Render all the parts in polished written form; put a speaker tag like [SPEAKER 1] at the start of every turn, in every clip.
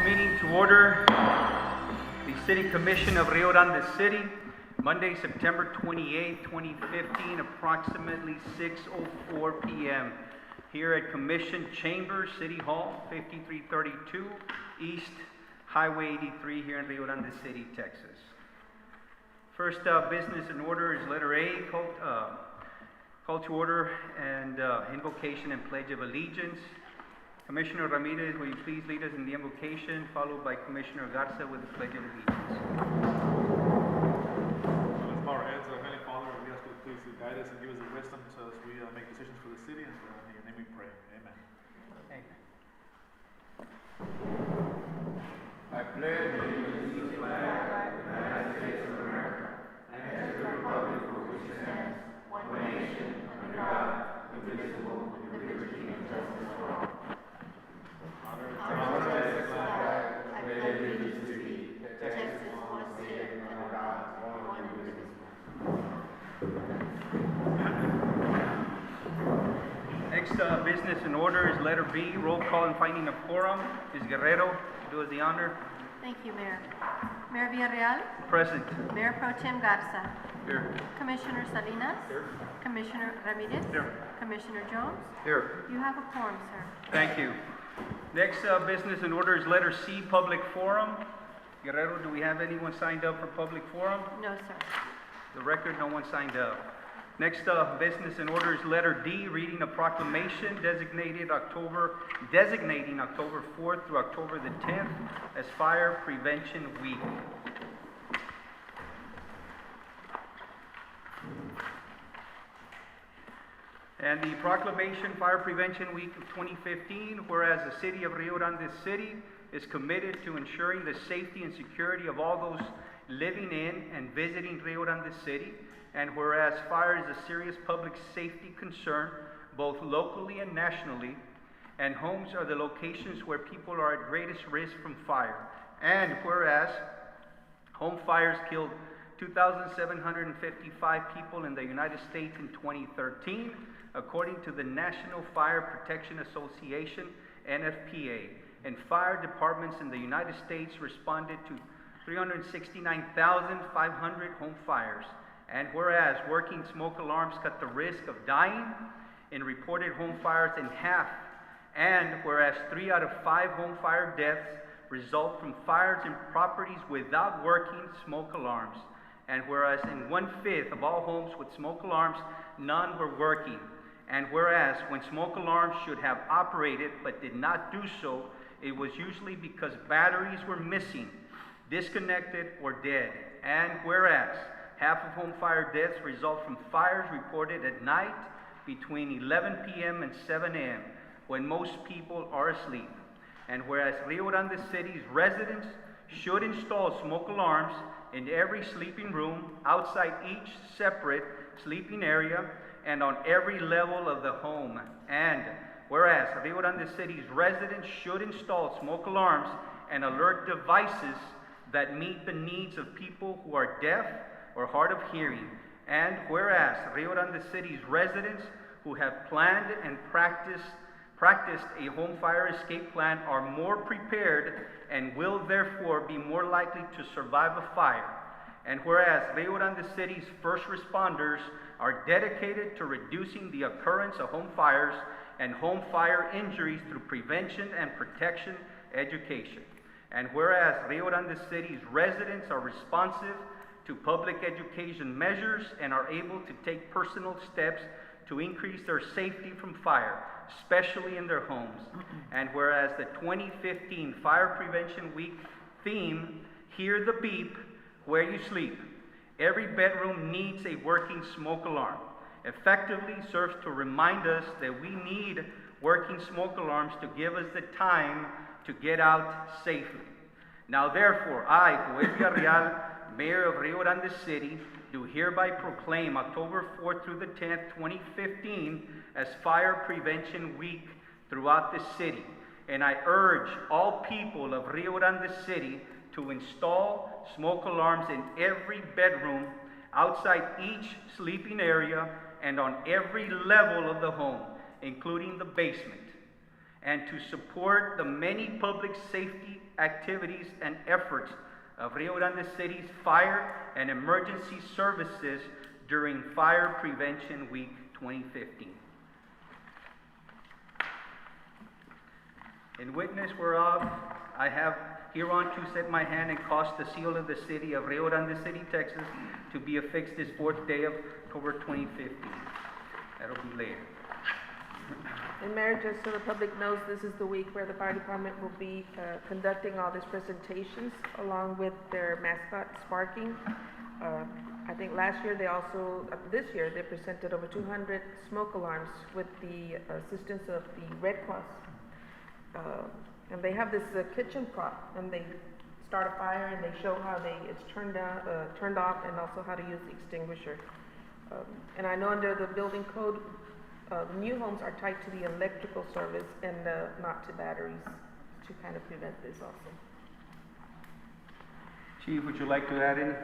[SPEAKER 1] meeting to order. The City Commission of Rio Grande City, Monday, September 28, 2015, approximately 6:04 p.m. here at Commission Chambers, City Hall, 5332 East Highway 83 here in Rio Grande City, Texas. First business in order is letter A, call to order and invocation and pledge of allegiance. Commissioner Ramirez, will you please lead us in the invocation, followed by Commissioner Garza with the pledge of allegiance.
[SPEAKER 2] Let's bow our heads. Heavenly Father, we ask you to please guide us and give us the wisdom as we make decisions for the city, and in your name we pray. Amen.
[SPEAKER 1] Amen.
[SPEAKER 3] I pledge allegiance to the flag of the United States of America and to the republic for which it stands, one nation, under God, indivisible, with liberty and justice for all. Honor to the flag, I pledge allegiance to thee, Texas, one state, under God, one indivisible.
[SPEAKER 1] Next business in order is letter B, roll call and finding of quorum. Ms. Guerrero, do us the honor.
[SPEAKER 4] Thank you, Mayor. Mayor Villarreal,
[SPEAKER 1] Present.
[SPEAKER 4] Mayor Pro Tem Garza,
[SPEAKER 1] Here.
[SPEAKER 4] Commissioner Salinas,
[SPEAKER 1] Here.
[SPEAKER 4] Commissioner Ramirez,
[SPEAKER 1] Here.
[SPEAKER 4] Commissioner Jones.
[SPEAKER 1] Here.
[SPEAKER 4] You have a quorum, sir.
[SPEAKER 1] Thank you. Next business in order is letter C, public forum. Guerrero, do we have anyone signed up for public forum?
[SPEAKER 4] No, sir.
[SPEAKER 1] The record, no one signed up. Next business in order is letter D, reading a proclamation designating October 4th through October the 10th as Fire Prevention Week. And the proclamation, Fire Prevention Week of 2015, whereas the City of Rio Grande City is committed to ensuring the safety and security of all those living in and visiting Rio Grande City, and whereas fire is a serious public safety concern, both locally and nationally, and homes are the locations where people are at greatest risk from fire, and whereas home fires killed 2,755 people in the United States in 2013, according to the National Fire Protection Association, NFPA, and fire departments in the United States responded to 369,500 home fires. And whereas working smoke alarms cut the risk of dying in reported home fires in half, and whereas 3 out of 5 home fire deaths result from fires in properties without working smoke alarms, and whereas in 1/5 of all homes with smoke alarms, none were working, and whereas when smoke alarms should have operated but did not do so, it was usually because batteries were missing, disconnected, or dead, and whereas half of home fire deaths result from fires reported at night between 11 p.m. and 7 a.m. when most people are asleep. And whereas Rio Grande City's residents should install smoke alarms in every sleeping room, outside each separate sleeping area, and on every level of the home. And whereas Rio Grande City's residents should install smoke alarms and alert devices that meet the needs of people who are deaf or hard of hearing. And whereas Rio Grande City's residents who have planned and practiced a home fire escape plan are more prepared and will therefore be more likely to survive a fire. And whereas Rio Grande City's first responders are dedicated to reducing the occurrence of home fires and home fire injuries through prevention and protection education. And whereas Rio Grande City's residents are responsive to public education measures and are able to take personal steps to increase their safety from fire, especially in their homes. And whereas the 2015 Fire Prevention Week theme, Hear the Beep Where You Sleep, every bedroom needs a working smoke alarm, effectively serves to remind us that we need working smoke alarms to give us the time to get out safely. Now therefore, I, Joel Villarreal, Mayor of Rio Grande City, do hereby proclaim October 4th through the 10th, 2015 as Fire Prevention Week throughout the city. And I urge all people of Rio Grande City to install smoke alarms in every bedroom, outside each sleeping area, and on every level of the home, including the basement, and to support the many public safety activities and efforts of Rio Grande City's fire and emergency services during Fire Prevention Week 2015. In witness whereof, I have hereunto set my hand and caused the seal of the city of Rio Grande City, Texas, to be affixed this 4th day of October 2015. That'll be later.
[SPEAKER 5] And Mayor, just so the public knows, this is the week where the fire department will be conducting all these presentations along with their mascot, Sparking. I think last year they also, this year, they presented over 200 smoke alarms with the assistance of the Red Cross. And they have this kitchen prop, and they start a fire and they show how it's turned off, and also how to use the extinguisher. And I know under the building code, the new homes are tied to the electrical service and not to batteries, to kind of prevent this also.
[SPEAKER 1] Chief, would you like to add in?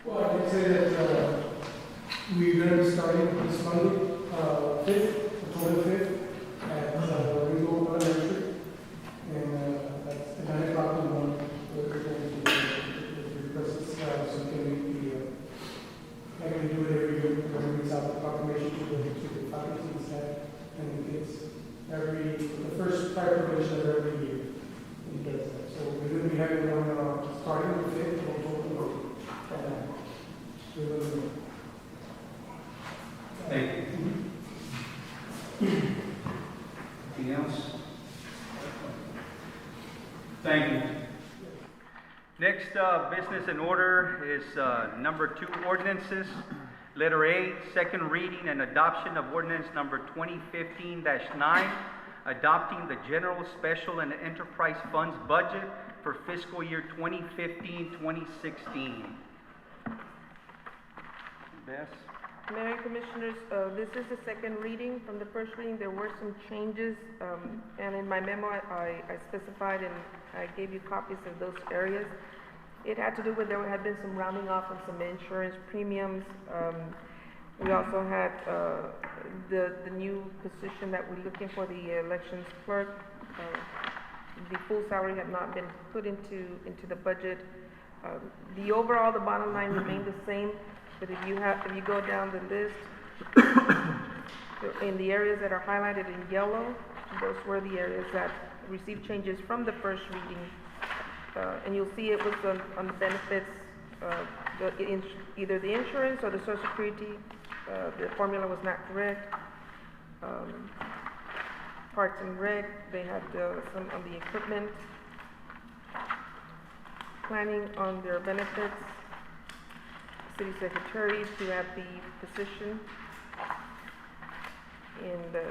[SPEAKER 6] Well, I can say that we're going to be starting this Monday, 5th, October 5th, at Rio Grande. And that's at 9 o'clock in the morning. We're going to request this, so can we like we do it every year, when we release out the proclamation to the faculty and staff and the kids. The first fire prevention of every year. He does that. So we're going to be having one starting the 5th of October.
[SPEAKER 1] Thank you. Anything else? Thank you. Next business in order is number 2 ordinances. Letter A, second reading and adoption of ordinance number 2015-9, adopting the general, special, and enterprise funds budget for fiscal year 2015-2016. Bess?
[SPEAKER 5] Mayor and Commissioners, this is the second reading. From the first reading, there were some changes, and in my memo, I specified and I gave you copies of those areas. It had to do with there had been some rounding off of some insurance premiums. We also had the new position that we're looking for, the elections clerk. The full salary had not been put into the budget. The overall, the bottom line remained the same. But if you go down the list, in the areas that are highlighted in yellow, those were the areas that received changes from the first reading. And you'll see it was on the benefits, either the insurance or the Social Security. The formula was not correct. Parks and Rec, they had some on the equipment. Planning on their benefits. City secretaries who have the position. In the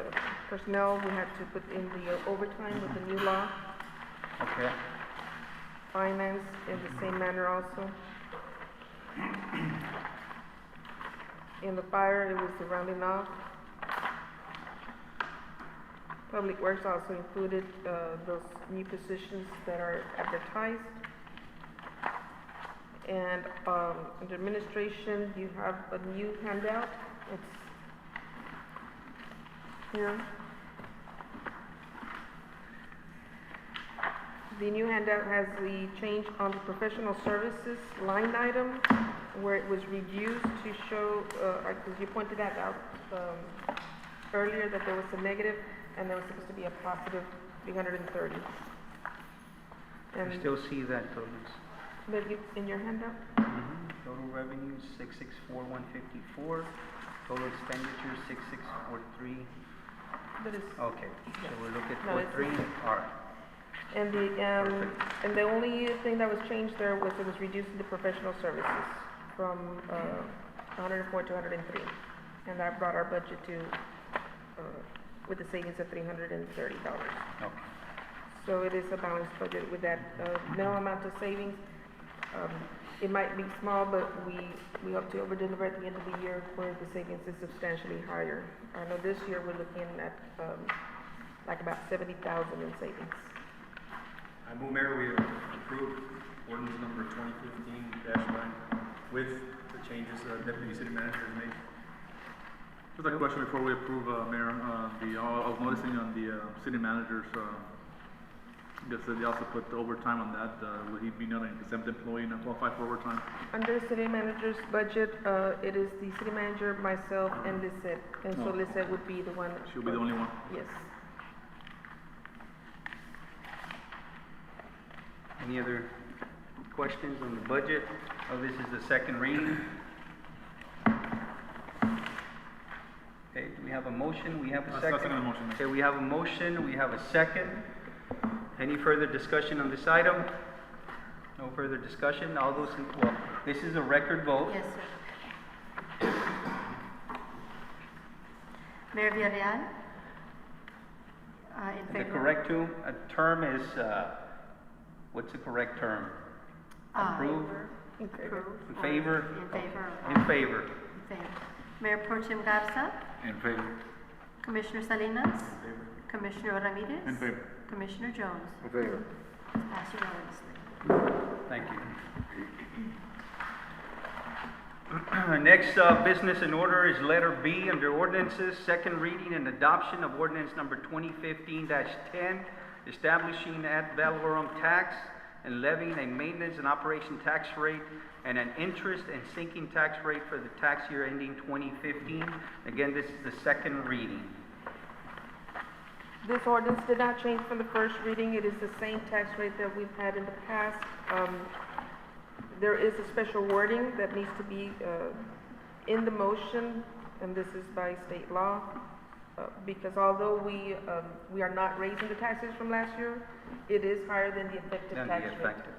[SPEAKER 5] personnel, we had to put in the overtime with the new law.
[SPEAKER 1] Okay.
[SPEAKER 5] Finance in the same manner also. In the fire, it was the rounding off. Public Works also included those new positions that are advertised. And under administration, you have a new handout. It's here. The new handout has the change on the professional services line item, where it was reduced to show, because you pointed that out earlier, that there was a negative, and there was supposed to be a positive 330. And
[SPEAKER 1] I still see that, totals.
[SPEAKER 5] in your handout?
[SPEAKER 1] Total revenues, 664,154. Total expenditures, 6643.
[SPEAKER 5] That is,
[SPEAKER 1] Okay, so we'll look at
[SPEAKER 5] No, it's-
[SPEAKER 1] 43. All right.
[SPEAKER 5] and the only thing that was changed there was it was reducing the professional services from 104 to 103, and that brought our budget to with the savings of $330.
[SPEAKER 1] Okay.
[SPEAKER 5] So it is a balanced budget with that minimal amount of savings. It might be small, but we hope to over-deliver at the end of the year where the savings is substantially higher. I know this year we're looking at like about 70,000 in savings.
[SPEAKER 7] I move, Mayor, we approve ordinance number 2015-9 with the changes Deputy City Manager has made.
[SPEAKER 2] Just a question before we approve, Mayor. I was noticing on the city manager's Just that they also put the overtime on that, would he be not an exempt employee, not qualify for overtime?
[SPEAKER 5] Under city manager's budget, it is the city manager, myself, and Lisette. And so
[SPEAKER 2] Oh.
[SPEAKER 5] Lisette would be the one.
[SPEAKER 2] She'll be the only one.
[SPEAKER 5] Yes.
[SPEAKER 1] Any other questions on the budget? Oh, this is the second reading. Okay, do we have a motion? We have a
[SPEAKER 2] I'll
[SPEAKER 1] second?
[SPEAKER 2] second the motion, Mayor.
[SPEAKER 1] Okay, we have a motion, we have a second. Any further discussion on this item? No further discussion? All those in, well, this is a record vote.
[SPEAKER 4] Yes, sir. Mayor Villarreal? In
[SPEAKER 1] The
[SPEAKER 4] favor?
[SPEAKER 1] correct term is, what's the correct term? Approve?
[SPEAKER 5] Okay.
[SPEAKER 4] Approve.
[SPEAKER 1] In
[SPEAKER 4] or
[SPEAKER 1] favor?
[SPEAKER 4] In favor.
[SPEAKER 1] In favor.
[SPEAKER 4] In favor. Mayor Pro Tem Garza?
[SPEAKER 7] In favor.
[SPEAKER 4] Commissioner Salinas? Commissioner Ramirez?
[SPEAKER 2] In favor.
[SPEAKER 4] Commissioner Jones?
[SPEAKER 7] In favor.
[SPEAKER 4] Passed unanimously.
[SPEAKER 1] Thank you. Next, business in order is letter B under ordinances, second reading and adoption of ordinance number 2015-10, establishing ad valorem tax and levying a maintenance and operation tax rate and an interest and sinking tax rate for the tax year ending 2015. Again, this is the second reading.
[SPEAKER 5] This ordinance did not change from the first reading. It is the same tax rate that we've had in the past. There is a special wording that needs to be in the motion, and this is by state law, because although we are not raising the taxes from last year, it is higher than the effective
[SPEAKER 1] Then
[SPEAKER 5] tax
[SPEAKER 1] the
[SPEAKER 5] rate.
[SPEAKER 1] effective.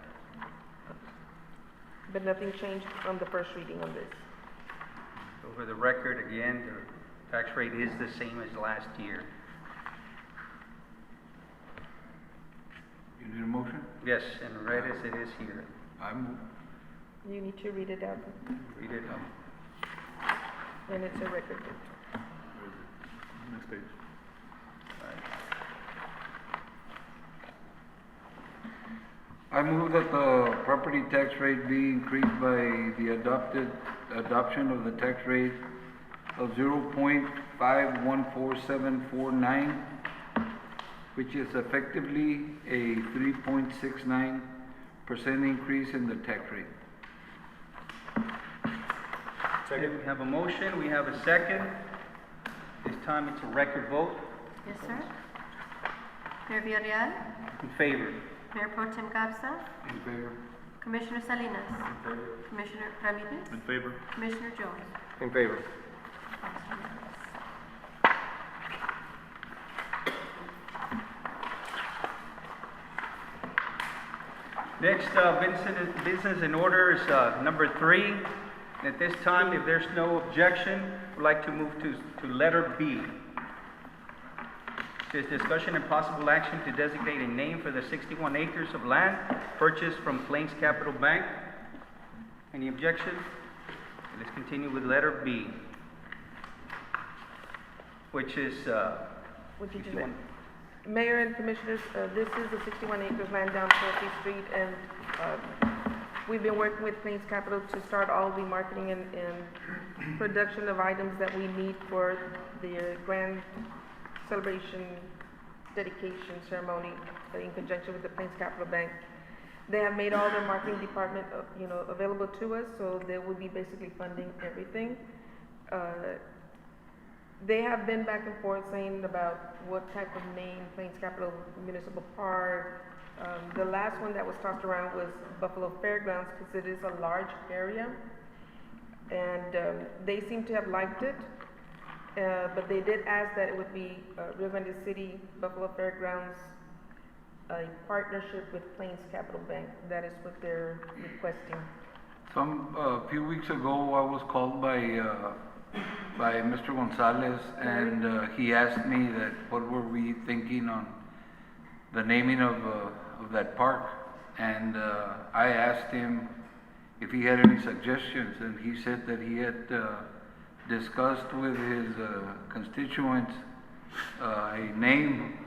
[SPEAKER 5] But nothing changed from the first reading on this.
[SPEAKER 1] So for the record, again, the tax rate is the same as last year.
[SPEAKER 7] You need a motion?
[SPEAKER 1] Yes, and red as it is here.
[SPEAKER 7] I move.
[SPEAKER 5] You need to read it out,
[SPEAKER 1] Read it.
[SPEAKER 5] and it's a record.
[SPEAKER 2] Next page.
[SPEAKER 8] I move that the property tax rate be increased by the adoption of the tax rate of 0.514749, which is effectively a 3.69% increase in the tax rate.
[SPEAKER 1] Okay, we have a motion, we have a second. This time it's a record vote.
[SPEAKER 4] Yes, sir. Mayor Villarreal?
[SPEAKER 1] In favor.
[SPEAKER 4] Mayor Pro Tem Garza?
[SPEAKER 7] In favor.
[SPEAKER 4] Commissioner Salinas? Commissioner Ramirez?
[SPEAKER 2] In favor.
[SPEAKER 4] Commissioner Jones?
[SPEAKER 7] In favor.
[SPEAKER 4] Passed unanimously.
[SPEAKER 1] Next, business in order is number 3. At this time, if there's no objection, we'd like to move to letter B. It says discussion and possible action to designate a name for the 61 acres of land purchased from Plains Capital Bank. Any objection? Let's continue with letter B, which is,
[SPEAKER 5] Would you do
[SPEAKER 1] 61.
[SPEAKER 5] that? Mayor and Commissioners, this is the 61 acres land down Trophy Street, and we've been working with Plains Capital to start all the marketing and production of items that we need for the grand celebration dedication ceremony in conjunction with the Plains Capital Bank. They have made all their marketing department, available to us, so they will be basically funding everything. They have been back and forth saying about what type of name, Plains Capital Municipal Park. The last one that was tossed around was Buffalo Fairgrounds, because it is a large area. And they seem to have liked it, but they did ask that it would be Rio Grande City, Buffalo Fairgrounds, a partnership with Plains Capital Bank. That is what they're requesting.
[SPEAKER 8] A few weeks ago, I was called by Mr. Gonzalez, and he asked me that what were we thinking on the naming of that park, and I asked him if he had any suggestions, and he said that he had discussed with his constituents a name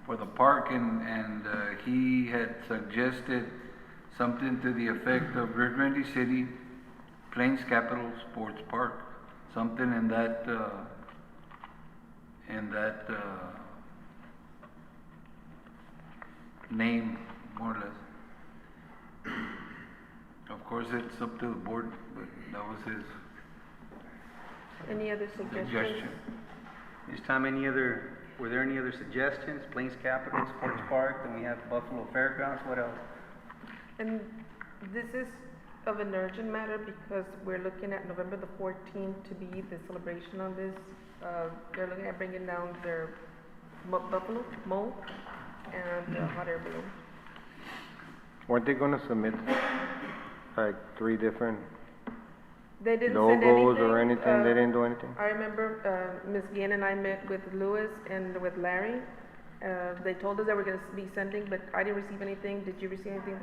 [SPEAKER 8] for the park, and he had suggested something to the effect of Rio Grande City Plains Capital Sports Park, something in that name, more or less. Of course, it's up to the board, but that was his
[SPEAKER 5] Any other suggestions?
[SPEAKER 8] suggestion.
[SPEAKER 1] This time, were there any other suggestions? Plains Capital, Sports Park, then we have Buffalo Fairgrounds, what else?
[SPEAKER 5] And this is of an urgent matter because we're looking at November the 14th to be the celebration on this. They're looking at bringing down their buffalo mole and hot air balloon.
[SPEAKER 3] Weren't they gonna submit like 3 different
[SPEAKER 5] They didn't send anything.
[SPEAKER 3] logos or anything? They didn't do anything?
[SPEAKER 5] I remember Ms. Guillen and I met with Louis and with Larry. They told us they were gonna be sending, but I didn't receive anything. Did you receive anything?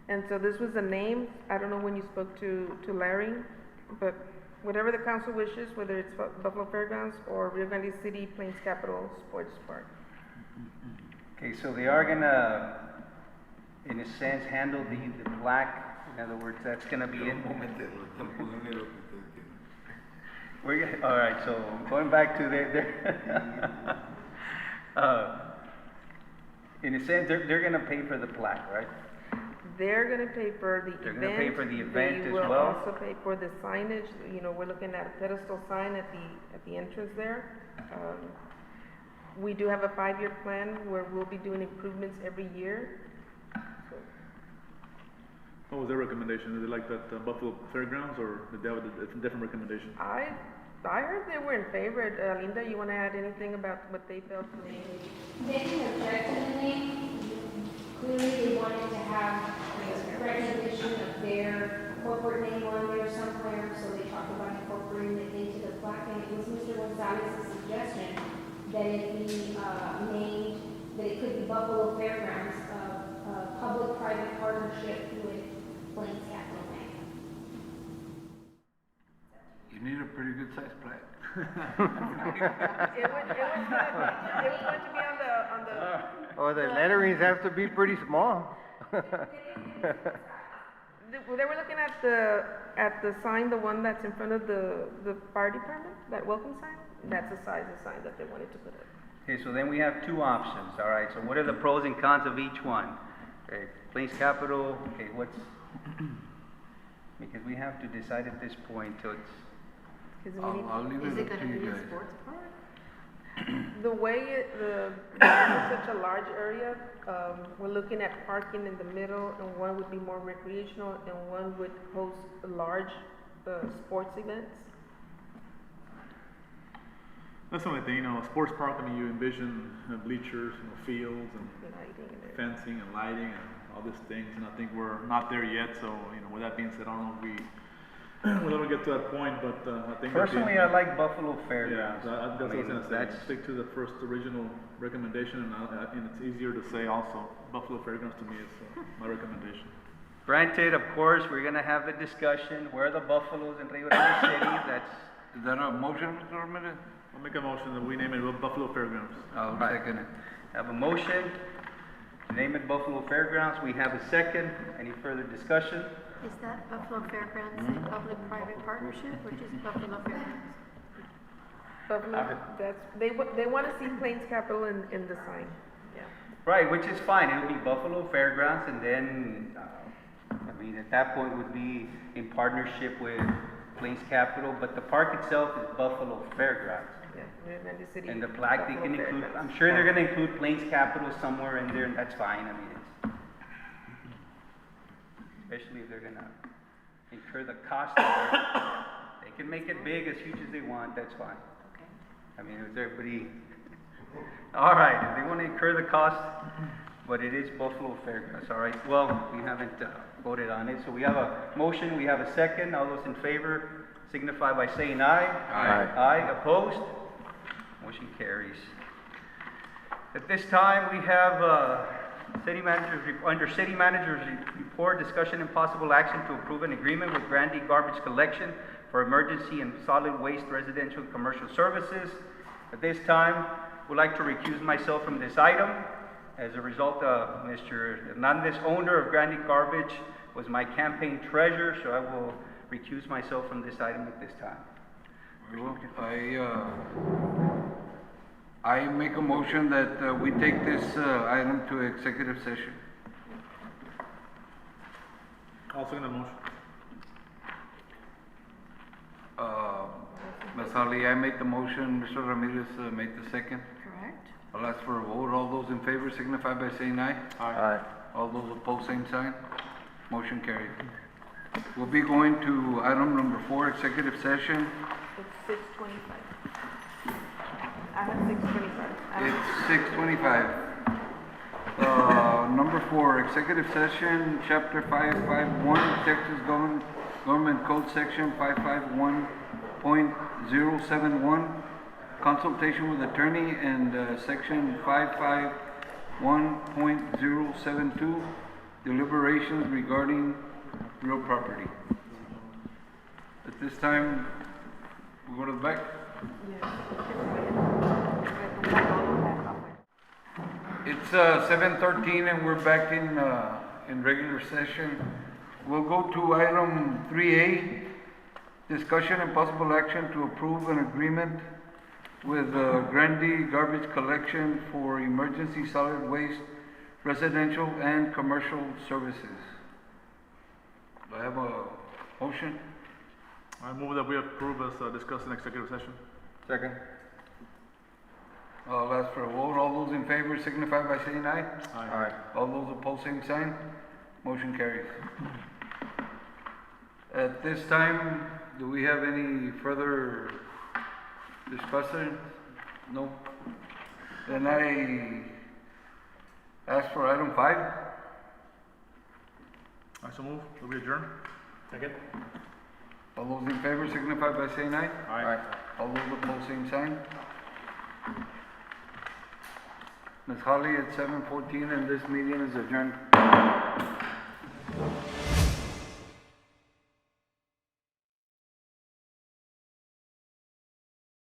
[SPEAKER 5] And so this was the name. I don't know when you spoke to Larry, but whatever the council wishes, whether it's Buffalo Fairgrounds or Rio Grande City Plains Capital Sports Park.
[SPEAKER 1] Okay, so they are gonna, in a sense, handle the plaque. In other words, that's gonna be it. All right, so going back to in a sense, they're gonna pay for the plaque, right?
[SPEAKER 5] They're gonna pay for the
[SPEAKER 1] They're
[SPEAKER 5] event.
[SPEAKER 1] gonna pay for the event as
[SPEAKER 5] They
[SPEAKER 1] well?
[SPEAKER 5] will also pay for the signage. You know, we're looking at a pedestal sign at the entrance there. We do have a 5-year plan where we'll be doing improvements every year.
[SPEAKER 2] What was their recommendation? Did they like that Buffalo Fairgrounds, or did they have a different recommendation?
[SPEAKER 5] I heard they were in favor. Linda, you wanna add anything about what they felt?
[SPEAKER 9] They didn't object to the name. Clearly, they wanted to have recognition of their corporate name on there somewhere, so they talked about incorporating it into the plaque. And it was Mr. Gonzalez's suggestion that it be named, that it could be Buffalo Fairgrounds, a public-private partnership with Plains Capital Bank.
[SPEAKER 8] You need a pretty good sized plaque.
[SPEAKER 5] It was going to be on the.
[SPEAKER 3] Oh, the letterings have to be pretty small.
[SPEAKER 5] They were looking at the sign, the one that's in front of the fire department, that welcome sign. That's the size of sign that they wanted to put up.
[SPEAKER 1] Okay, so then we have 2 options, all right? So what are the pros and cons of each one? Okay, Plains Capital, okay, because we have to decide at this point, so it's,
[SPEAKER 8] I'll leave
[SPEAKER 4] Is
[SPEAKER 8] it
[SPEAKER 4] it
[SPEAKER 8] up to
[SPEAKER 4] gonna
[SPEAKER 8] you
[SPEAKER 4] be a
[SPEAKER 8] guys.
[SPEAKER 4] sports park?
[SPEAKER 5] The way it's such a large area, we're looking at parking in the middle, and one would be more recreational, and one would host large sports events.
[SPEAKER 2] That's the only thing, a sports park, I mean, you envision bleachers, fields, and
[SPEAKER 5] Lighting and everything.
[SPEAKER 2] fencing and lighting and all these things, and I think we're not there yet. So, with that being said, I don't know if we'll ever get to that point, but I think
[SPEAKER 1] personally, I like Buffalo
[SPEAKER 2] yeah,
[SPEAKER 1] Fairgrounds.
[SPEAKER 2] that's what I was gonna say.
[SPEAKER 1] That's-
[SPEAKER 2] Stick to the first original recommendation, and it's easier to say also. Buffalo Fairgrounds to me is my recommendation.
[SPEAKER 1] Granted, of course, we're gonna have the discussion, where are the Buffaloes in Rio Grande City?
[SPEAKER 8] Is that a motion, Mr. Ramirez?
[SPEAKER 2] I'll make a motion that we name it Buffalo Fairgrounds.
[SPEAKER 8] I'll
[SPEAKER 1] Right.
[SPEAKER 8] second it.
[SPEAKER 1] Have a motion, to name it Buffalo Fairgrounds. We have a second. Any further discussion?
[SPEAKER 4] Is that Buffalo Fairgrounds a public-private partnership, or just Buffalo Fairgrounds?
[SPEAKER 5] Buffalo, they want to see Plains Capital in the sign. Yeah.
[SPEAKER 1] Right, which is fine. It would be Buffalo Fairgrounds, and then, at that point would be in partnership with Plains Capital, but the park itself is Buffalo Fairgrounds.
[SPEAKER 5] Yeah, Rio Grande City.
[SPEAKER 1] And the plaque, they can
[SPEAKER 5] Buffalo
[SPEAKER 1] include,
[SPEAKER 5] Fairgrounds.
[SPEAKER 1] I'm sure they're gonna include Plains Capital somewhere in there, and that's fine. It's, especially if they're gonna incur the cost of it. They can make it big, as huge as they want, that's fine.
[SPEAKER 4] Okay.
[SPEAKER 1] Is everybody, all right, if they wanna incur the cost, but it is Buffalo Fairgrounds, all right? Well, we haven't voted on it, so we have a motion, we have a second. All those in favor signify by saying aye.
[SPEAKER 3] Aye.
[SPEAKER 1] Aye, opposed? Motion carries. At this time, we have under City Manager's report, discussion and possible action to approve an agreement with Grande Garbage Collection for emergency and solid waste residential and commercial services. At this time, would like to recuse myself from this item. As a result, Mr. Hernandez, owner of Grande Garbage, was my campaign treasurer, so I will recuse myself from this item at this time.
[SPEAKER 8] Very well. I make a motion that we take this item to executive session.
[SPEAKER 2] I'll second the motion.
[SPEAKER 8] Ms. Holly, I made the motion, Mr. Ramirez made the second.
[SPEAKER 4] Correct?
[SPEAKER 8] I'll ask for a vote. All those in favor signify by saying aye.
[SPEAKER 2] Aye.
[SPEAKER 8] All those opposed, same sign. Motion carried. We'll be going to item number 4, executive session.
[SPEAKER 5] It's 6:25. I have 6:25.
[SPEAKER 8] It's 6:25. Number 4, executive session, chapter 551, Texas Government Code Section 551.071, consultation with attorney, and section 551.072, deliberations regarding real property. At this time, we go to the back. It's 7:13 and we're back in regular session. We'll go to item 3A, discussion and possible action to approve an agreement with Grande Garbage Collection for emergency solid waste, residential and commercial services. Do I have a motion?
[SPEAKER 2] I move that we approve as discussed in executive session.
[SPEAKER 3] Second.
[SPEAKER 8] I'll ask for a vote. All those in favor signify by saying aye.
[SPEAKER 3] Aye.
[SPEAKER 8] All those opposed, same sign. Motion carries. At this time, do we have any further discussion? No? Then I ask for item 5.
[SPEAKER 2] I so move that we adjourn. Second.
[SPEAKER 8] All those in favor signify by saying aye.
[SPEAKER 2] Aye.
[SPEAKER 8] All those opposed, same sign. Ms. Holly, it's 7:14 and this meeting is adjourned.